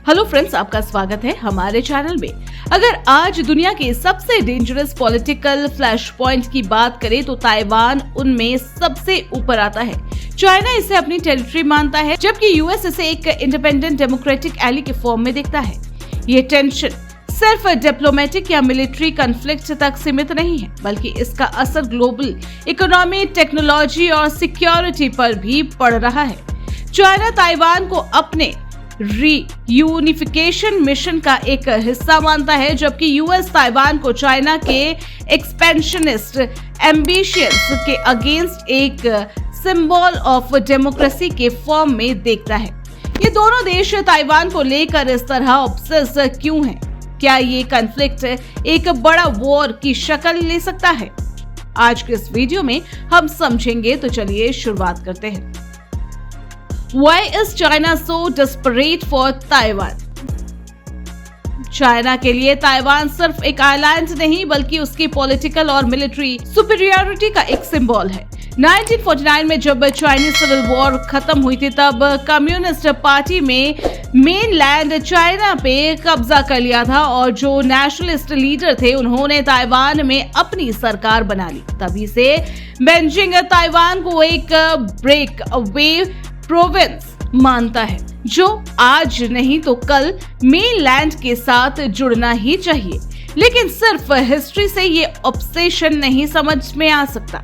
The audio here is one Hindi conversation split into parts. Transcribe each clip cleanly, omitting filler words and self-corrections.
हेलो फ्रेंड्स, आपका स्वागत है हमारे चैनल में। अगर आज दुनिया के सबसे डेंजरस पॉलिटिकल फ्लैश पॉइंट की बात करें तो ताइवान उनमें सबसे ऊपर आता है। चाइना इसे अपनी टेरिटरी मानता है, जबकि यूएस इसे एक इंडिपेंडेंट डेमोक्रेटिक एली के फॉर्म में देखता है। ये टेंशन सिर्फ डिप्लोमेटिक या मिलिट्री कॉन्फ्लिक्ट तक सीमित नहीं है, बल्कि इसका असर ग्लोबल इकोनॉमी, टेक्नोलॉजी और सिक्योरिटी पर भी पड़ रहा है। चाइना ताइवान को अपने रीयूनिफिकेशन मिशन का एक हिस्सा मानता है, जबकि यूएस ताइवान को चाइना के एक्सपेंशनिस्ट एम्बिशंस के अगेंस्ट एक सिंबल ऑफ डेमोक्रेसी के फॉर्म में देखता है। ये दोनों देश ताइवान को लेकर इस तरह ऑब्सेस क्यों हैं? क्या ये कॉन्फ्लिक्ट एक बड़ा वॉर की शक्ल ले सकता है? आज के इस वीडियो में हम समझेंगे, तो चलिए शुरुआत करते हैं। Why is China so desperate for Taiwan? China के लिए ताइवान सिर्फ एक आइलैंड नहीं, बल्कि उसकी पॉलिटिकल और मिलिट्री सुपीरियरिटी का एक सिंबल है। 1949 में जब चाइनीज सिविल वॉर खत्म हुई थी, तब कम्युनिस्ट पार्टी में मेनलैंड चाइना पे कब्जा कर लिया था और जो नेशनलिस्ट लीडर थे उन्होंने ताइवान में अपनी सरकार बना ली। तभी से बीजिंग ताइवान को एक ब्रेक अवे प्रोविंस मानता है, जो आज नहीं तो कल मेनलैंड के साथ जुड़ना ही चाहिए। लेकिन सिर्फ हिस्ट्री से ये ऑब्सेशन नहीं समझ में आ सकता।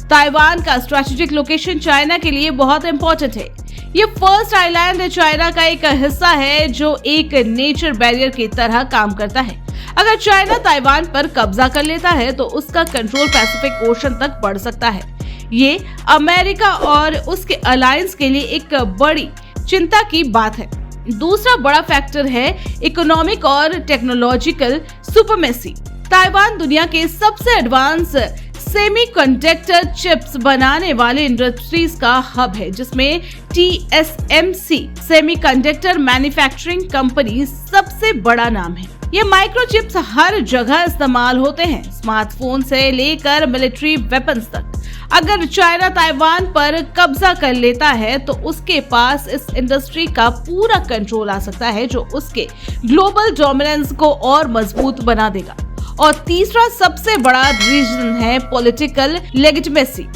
ताइवान का स्ट्रेटेजिक लोकेशन चाइना के लिए बहुत इंपॉर्टेंट है। ये फर्स्ट आइलैंड चाइना का एक हिस्सा है जो एक नेचर बैरियर की तरह काम करता है। अगर चाइना ताइवान पर कब्जा कर लेता है तो उसका कंट्रोल पैसिफिक ओशन तक बढ़ सकता है। ये अमेरिका और उसके अलायंस के लिए एक बड़ी चिंता की बात है। दूसरा बड़ा फैक्टर है इकोनॉमिक और टेक्नोलॉजिकल सुपरमेसी। ताइवान दुनिया के सबसे एडवांस सेमीकंडक्टर चिप्स बनाने वाले इंडस्ट्रीज का हब है, जिसमें TSMC सेमीकंडक्टर मैन्युफैक्चरिंग कंपनी सबसे बड़ा नाम है। ये माइक्रोचिप्स हर जगह इस्तेमाल होते हैं, स्मार्टफोन से लेकर मिलिट्री वेपन्स तक। अगर चाइना ताइवान पर कब्जा कर लेता है तो उसके पास इस इंडस्ट्री का पूरा कंट्रोल आ सकता है, जो उसके ग्लोबल डोमिनेंस को और मजबूत बना देगा। और तीसरा सबसे बड़ा रीजन है political legitimacy.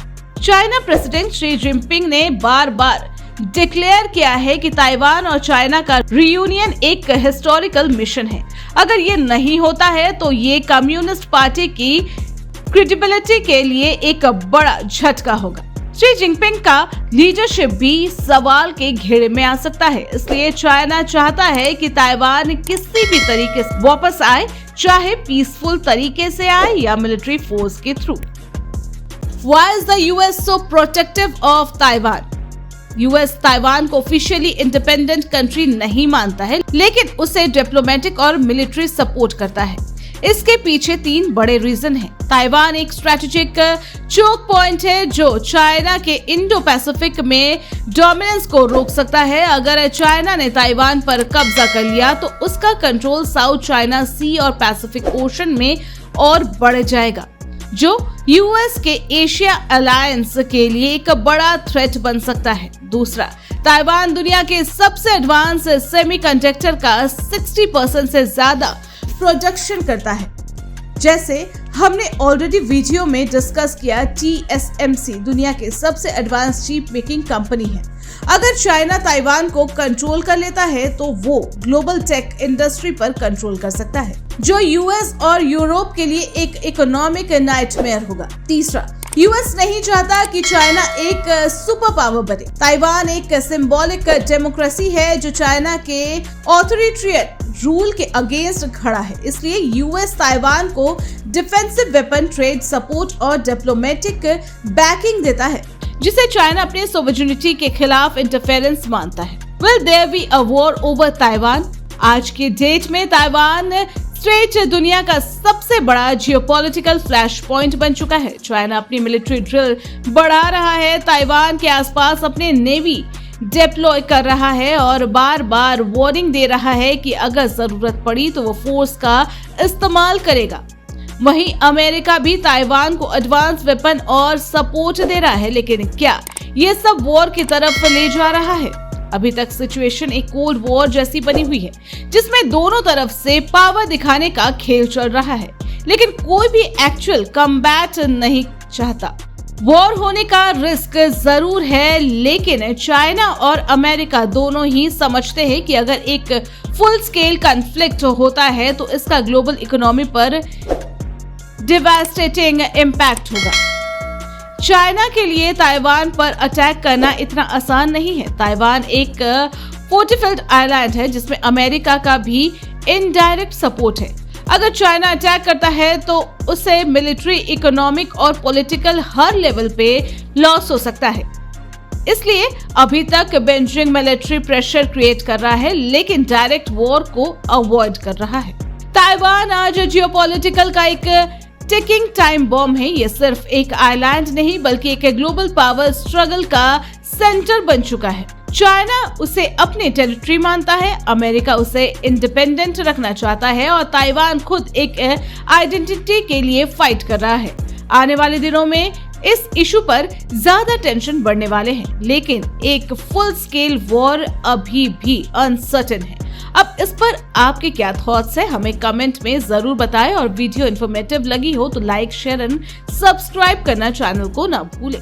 China president Xi Jinping ने बार बार डिक्लेयर किया है कि ताइवान और चाइना का रियूनियन एक हिस्टोरिकल मिशन है। अगर ये नहीं होता है तो ये कम्युनिस्ट पार्टी की क्रेडिबिलिटी के लिए एक बड़ा झटका होगा। शी जिनपिंग का लीडरशिप भी सवाल के घेरे में आ सकता है। इसलिए चाइना चाहता है कि ताइवान किसी भी तरीके से वापस आए, चाहे पीसफुल तरीके से आए या मिलिट्री फोर्स के through. Why is the US so protective of Taiwan? US Taiwan को ऑफिशियली इंडिपेंडेंट कंट्री नहीं मानता है, लेकिन उसे डिप्लोमेटिक और मिलिट्री सपोर्ट करता है। इसके पीछे 3 बड़े रीजन हैं। ताइवान एक स्ट्रेटेजिक चोक पॉइंट है जो चाइना के इंडो पैसिफिक में डोमिनेंस को रोक सकता है। अगर चाइना ने ताइवान पर कब्जा कर लिया तो उसका कंट्रोल साउथ चाइना सी और पैसिफिक ओशन में और बढ़ जाएगा, जो यूएस के एशिया अलायंस के लिए एक बड़ा थ्रेट बन सकता है। दूसरा, ताइवान दुनिया के सबसे एडवांस सेमीकंडक्टर का 60% से ज्यादा प्रोडक्शन करता है। जैसे हमने ऑलरेडी वीडियो में डिस्कस किया, TSMC दुनिया के सबसे एडवांस चिप मेकिंग कंपनी है। अगर चाइना ताइवान को कंट्रोल कर लेता है तो वो ग्लोबल टेक इंडस्ट्री पर कंट्रोल कर सकता है, जो यूएस और यूरोप के लिए एक इकोनॉमिक नाइटमेयर होगा। तीसरा, यूएस नहीं चाहता कि चाइना एक सुपर पावर बने। ताइवान एक सिंबॉलिक डेमोक्रेसी है जो चाइना के ऑथोरिटेरियन रूल के अगेंस्ट खड़ा है। इसलिए यूएस ताइवान को डिफेंसिव वेपन ट्रेड सपोर्ट और डिप्लोमेटिक बैकिंग देता है, जिसे चाइना अपने सोवरेनिटी के खिलाफ इंटरफेरेंस मानता है। Will there be a war over Taiwan? आज के डेट में ताइवान स्ट्रेट दुनिया का सबसे बड़ा जियोपॉलिटिकल फ्लैश पॉइंट बन चुका है। चाइना अपनी मिलिट्री ड्रिल बढ़ा रहा है, ताइवान के आसपास अपने नेवी डिप्लॉय कर रहा है और बार बार वार्निंग दे रहा है कि अगर जरूरत पड़ी तो वो फोर्स का इस्तेमाल करेगा। वहीं अमेरिका भी ताइवान को एडवांस वेपन और सपोर्ट दे रहा है, लेकिन क्या ये सब वॉर की तरफ ले जा रहा है? अभी तक सिचुएशन एक कोल्ड वॉर जैसी बनी हुई है, जिसमें दोनों तरफ से पावर दिखाने का खेल चल रहा है, लेकिन कोई भी एक्चुअल कम्बैट नहीं चाहता। वॉर होने का रिस्क जरूर है, लेकिन चाइना और अमेरिका दोनों ही समझते हैं कि अगर एक फुल स्केल कॉन्फ्लिक्ट होता है तो इसका ग्लोबल इकोनॉमी पर डिवास्टेटिंग इम्पैक्ट होगा। चाइना के लिए ताइवान पर अटैक करना इतना आसान नहीं है। ताइवान एक फोर्टिफाइड आइलैंड है जिसमें अमेरिका का भी इनडायरेक्ट सपोर्ट है। अगर चाइना अटैक करता है तो उसे मिलिट्री, इकोनॉमिक और पॉलिटिकल हर लेवल पे लॉस हो सकता है। इसलिए अभी तक बीजिंग मिलिट्री प्रेशर क्रिएट कर रहा है, लेकिन डायरेक्ट वॉर को अवॉइड कर रहा है। ताइवान आज जियोपॉलिटिकल का एक टिकिंग टाइम बॉम्ब है। ये सिर्फ एक आइलैंड नहीं बल्कि एक ग्लोबल पावर स्ट्रगल का सेंटर बन चुका है। चाइना उसे अपनी टेरिटरी मानता है, अमेरिका उसे इंडिपेंडेंट रखना चाहता है और ताइवान खुद एक आइडेंटिटी के लिए फाइट कर रहा है। आने वाले दिनों में इस इशू पर ज्यादा टेंशन बढ़ने वाले हैं, लेकिन एक फुल स्केल वॉर अभी भी अनसर्टेन है। अब इस पर आपके क्या थॉट्स है, हमें कमेंट में जरूर बताएं और वीडियो इन्फॉर्मेटिव लगी हो तो लाइक, शेयर एंड सब्सक्राइब करना चैनल को ना भूलें।